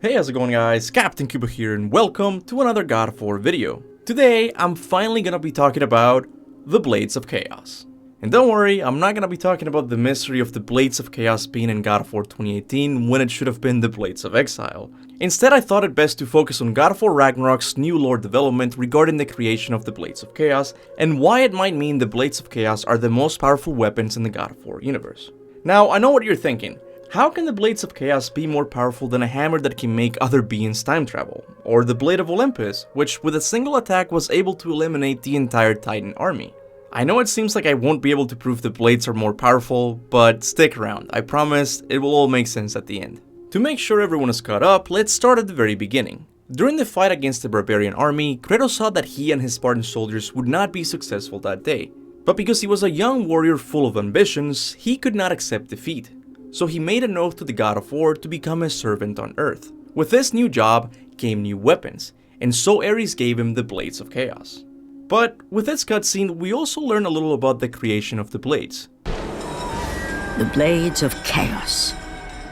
Hey, how's it going guys? Captain Kuba here and welcome to another God of War video. Today, I'm finally gonna be talking about the Blades of Chaos. And don't worry, I'm not gonna be talking about the mystery of the Blades of Chaos being in God of War 2018 when it should have been the Blades of Exile. Instead, I thought it best to focus on God of War Ragnarok's new lore development regarding the creation of the Blades of Chaos and why it might mean the Blades of Chaos are the most powerful weapons in the God of War universe. Now, I know what you're thinking. How can the Blades of Chaos be more powerful than a hammer that can make other beings time travel? Or the Blade of Olympus, which with a single attack was able to eliminate the entire Titan army? I know it seems like I won't be able to prove the blades are more powerful, but stick around, I promise it will all make sense at the end. To make sure everyone is caught up, let's start at the very beginning. During the fight against the barbarian army, Kratos saw that he and his Spartan soldiers would not be successful that day. But because he was a young warrior full of ambitions, he could not accept defeat. So he made an oath to the God of War to become his servant on Earth. With this new job came new weapons, and so Ares gave him the Blades of Chaos. But with this cutscene, we also learn a little about the creation of the blades. The Blades of Chaos,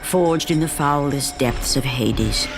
forged in the foulest depths of Hades.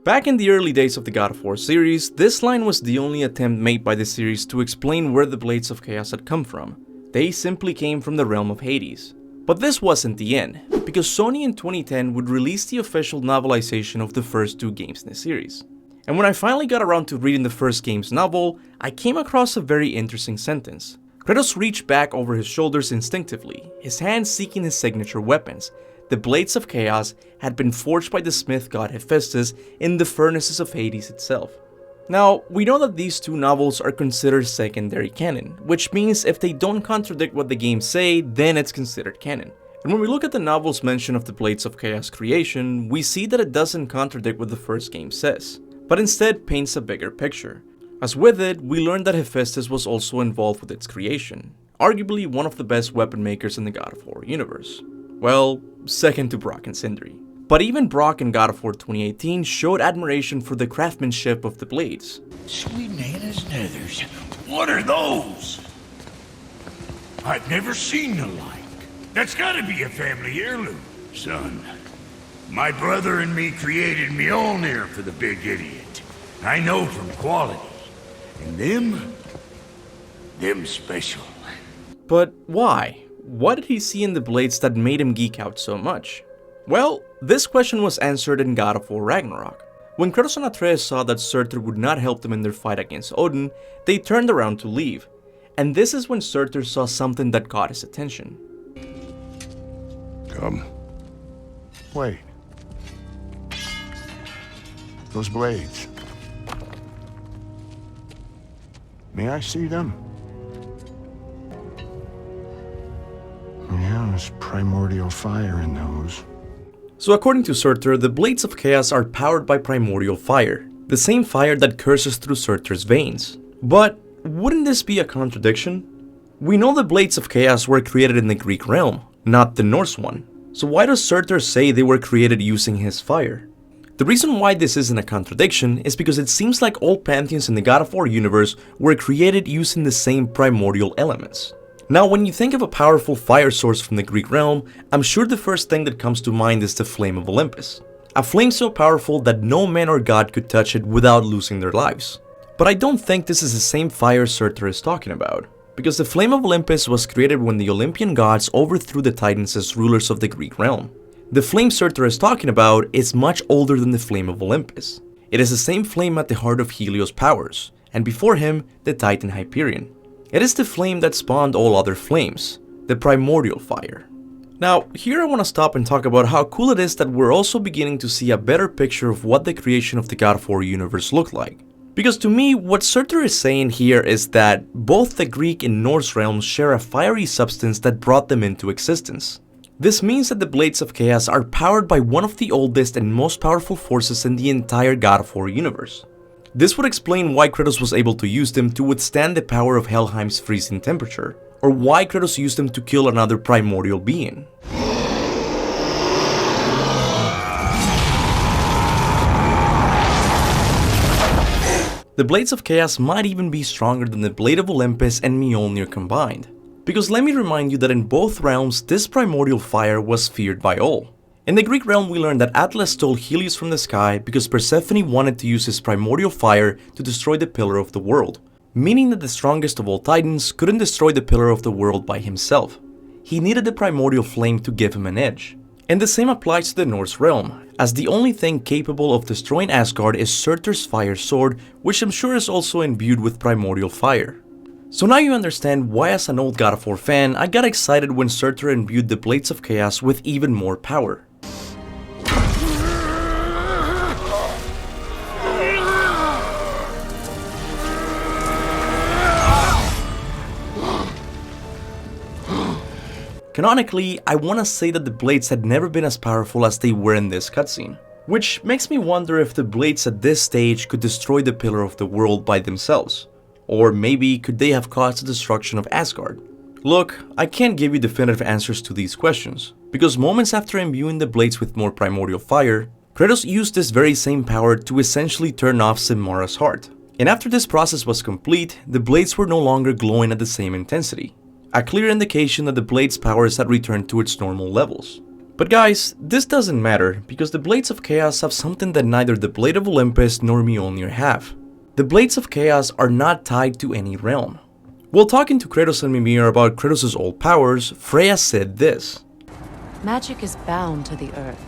Back in the early days of the God of War series, this line was the only attempt made by the series to explain where the Blades of Chaos had come from. They simply came from the realm of Hades. But this wasn't the end, because Sony in 2010 would release the official novelization of the first two games in the series. And when I finally got around to reading the first game's novel, I came across a very interesting sentence. Kratos reached back over his shoulders instinctively, his hands seeking his signature weapons. The Blades of Chaos had been forged by the smith god Hephaestus in the furnaces of Hades itself. Now, we know that these two novels are considered secondary canon, which means if they don't contradict what the games say, then it's considered canon. And when we look at the novel's mention of the Blades of Chaos creation, we see that it doesn't contradict what the first game says, but instead paints a bigger picture. As with it, we learn that Hephaestus was also involved with its creation, arguably one of the best weapon makers in the God of War universe. Well, second to Brok and Sindri. But even Brok in God of War 2018 showed admiration for the craftsmanship of the blades. Sweet Nana's nethers. What are those? I've never seen the like. That's gotta be a family heirloom. Son, my brother and me created Mjolnir for the big idiot. I know from quality. And them special. But why? What did he see in the blades that made him geek out so much? Well, this question was answered in God of War Ragnarok. When Kratos and Atreus saw that Surtur would not help them in their fight against Odin, they turned around to leave. And this is when Surtur saw something that caught his attention. Come. Wait. Those blades. May I see them? Yeah, there's primordial fire in those. So according to Surtur, the Blades of Chaos are powered by primordial fire, the same fire that courses through Surtur's veins. But wouldn't this be a contradiction? We know the Blades of Chaos were created in the Greek realm, not the Norse one. So why does Surtur say they were created using his fire? The reason why this isn't a contradiction is because it seems like all pantheons in the God of War universe were created using the same primordial elements. Now, when you think of a powerful fire source from the Greek realm, I'm sure the first thing that comes to mind is the Flame of Olympus. A flame so powerful that no man or god could touch it without losing their lives. But I don't think this is the same fire Surtur is talking about, because the Flame of Olympus was created when the Olympian gods overthrew the Titans as rulers of the Greek realm. The flame Surtur is talking about is much older than the Flame of Olympus. It is the same flame at the heart of Helios' powers, and before him, the Titan Hyperion. It is the flame that spawned all other flames, the primordial fire. Now, here I want to stop and talk about how cool it is that we're also beginning to see a better picture of what the creation of the God of War universe looked like. Because to me, what Surtur is saying here is that both the Greek and Norse realms share a fiery substance that brought them into existence. This means that the Blades of Chaos are powered by one of the oldest and most powerful forces in the entire God of War universe. This would explain why Kratos was able to use them to withstand the power of Helheim's freezing temperature, or why Kratos used them to kill another primordial being. The Blades of Chaos might even be stronger than the Blade of Olympus and Mjolnir combined. Because let me remind you that in both realms, this primordial fire was feared by all. In the Greek realm, we learned that Atlas stole Helios from the sky because Persephone wanted to use his primordial fire to destroy the Pillar of the World, meaning that the strongest of all titans couldn't destroy the Pillar of the World by himself. He needed the primordial flame to give him an edge. And the same applies to the Norse realm, as the only thing capable of destroying Asgard is Surtur's fire sword, which I'm sure is also imbued with primordial fire. So now you understand why, as an old God of War fan, I got excited when Surtur imbued the Blades of Chaos with even more power. Canonically, I wanna say that the blades had never been as powerful as they were in this cutscene, which makes me wonder if the blades at this stage could destroy the Pillar of the World by themselves, or maybe could they have caused the destruction of Asgard? Look, I can't give you definitive answers to these questions, because moments after imbuing the blades with more primordial fire, Kratos used this very same power to essentially turn off Simara's heart. And after this process was complete, the blades were no longer glowing at the same intensity. A clear indication that the blade's powers had returned to its normal levels. But guys, this doesn't matter, because the Blades of Chaos have something that neither the Blade of Olympus nor Mjolnir have. The Blades of Chaos are not tied to any realm. While talking to Kratos and Mimir about Kratos' old powers, Freya said this. Magic is bound to the earth.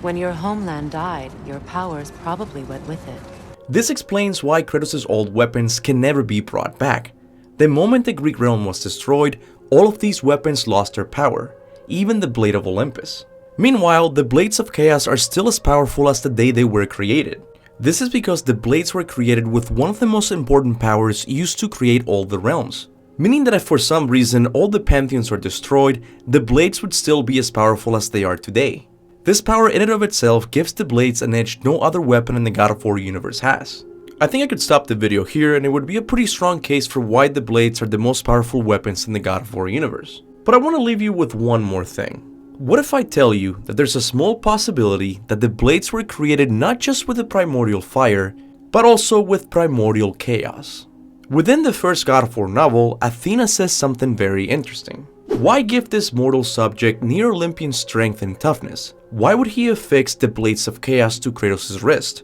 When your homeland died, your powers probably went with it. This explains why Kratos' old weapons can never be brought back. The moment the Greek realm was destroyed, all of these weapons lost their power, even the Blade of Olympus. Meanwhile, the Blades of Chaos are still as powerful as the day they were created. This is because the blades were created with one of the most important powers used to create all the realms. Meaning that if for some reason all the pantheons are destroyed, the blades would still be as powerful as they are today. This power in and of itself gives the blades an edge no other weapon in the God of War universe has. I think I could stop the video here, and it would be a pretty strong case for why the blades are the most powerful weapons in the God of War universe. But I want to leave you with one more thing. What if I tell you that there's a small possibility that the blades were created not just with the primordial fire, but also with primordial chaos? Within the first God of War novel, Athena says something very interesting. Why give this mortal subject near Olympian strength and toughness? Why would he affix the Blades of Chaos to Kratos' wrist?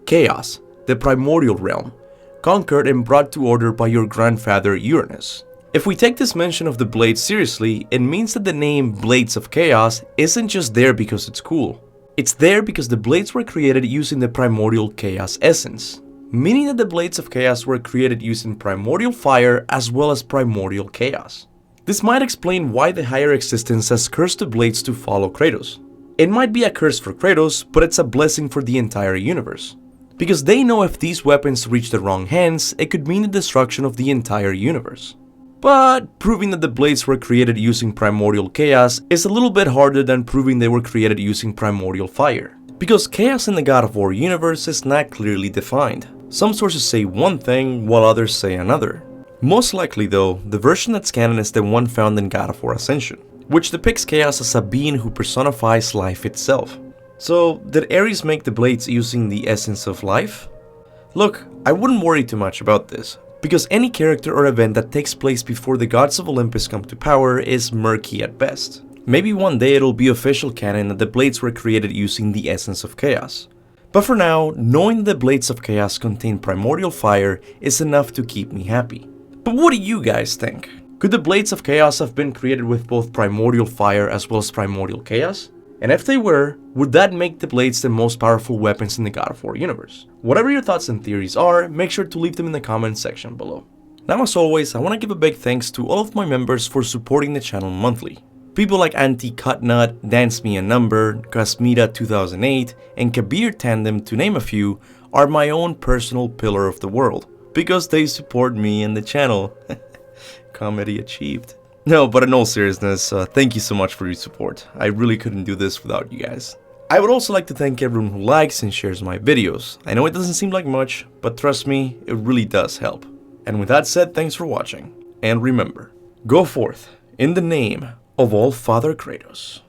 Chaos, the primordial realm, conquered and brought to order by your grandfather Uranus. If we take this mention of the blades seriously, it means that the name Blades of Chaos isn't just there because it's cool. It's there because the blades were created using the primordial chaos essence, meaning that the Blades of Chaos were created using primordial fire as well as primordial chaos. This might explain why the higher existence has cursed the blades to follow Kratos. It might be a curse for Kratos, but it's a blessing for the entire universe. Because they know if these weapons reach the wrong hands, it could mean the destruction of the entire universe. But proving that the blades were created using primordial chaos is a little bit harder than proving they were created using primordial fire. Because chaos in the God of War universe is not clearly defined. Some sources say one thing, while others say another. Most likely though, the version that's canon is the one found in God of War Ascension, which depicts chaos as a being who personifies life itself. So, did Ares make the blades using the essence of life? Look, I wouldn't worry too much about this, because any character or event that takes place before the gods of Olympus come to power is murky at best. Maybe one day it'll be official canon that the blades were created using the essence of chaos. But for now, knowing the Blades of Chaos contain primordial fire is enough to keep me happy. But what do you guys think? Could the Blades of Chaos have been created with both primordial fire as well as primordial chaos? And if they were, would that make the blades the most powerful weapons in the God of War universe? Whatever your thoughts and theories are, make sure to leave them in the comments section below. Now as always, I want to give a big thanks to all of my members for supporting the channel monthly. People like Anti-Cutnut, Dance Me a Number, Kasmida 2008, and Kabir Tandem, to name a few, are my own personal pillar of the world, because they support me and the channel. Comedy achieved. No, but in all seriousness, thank you so much for your support. I really couldn't do this without you guys. I would also like to thank everyone who likes and shares my videos. I know it doesn't seem like much, but trust me, it really does help. And with that said, thanks for watching. And remember, go forth in the name of All Father Kratos.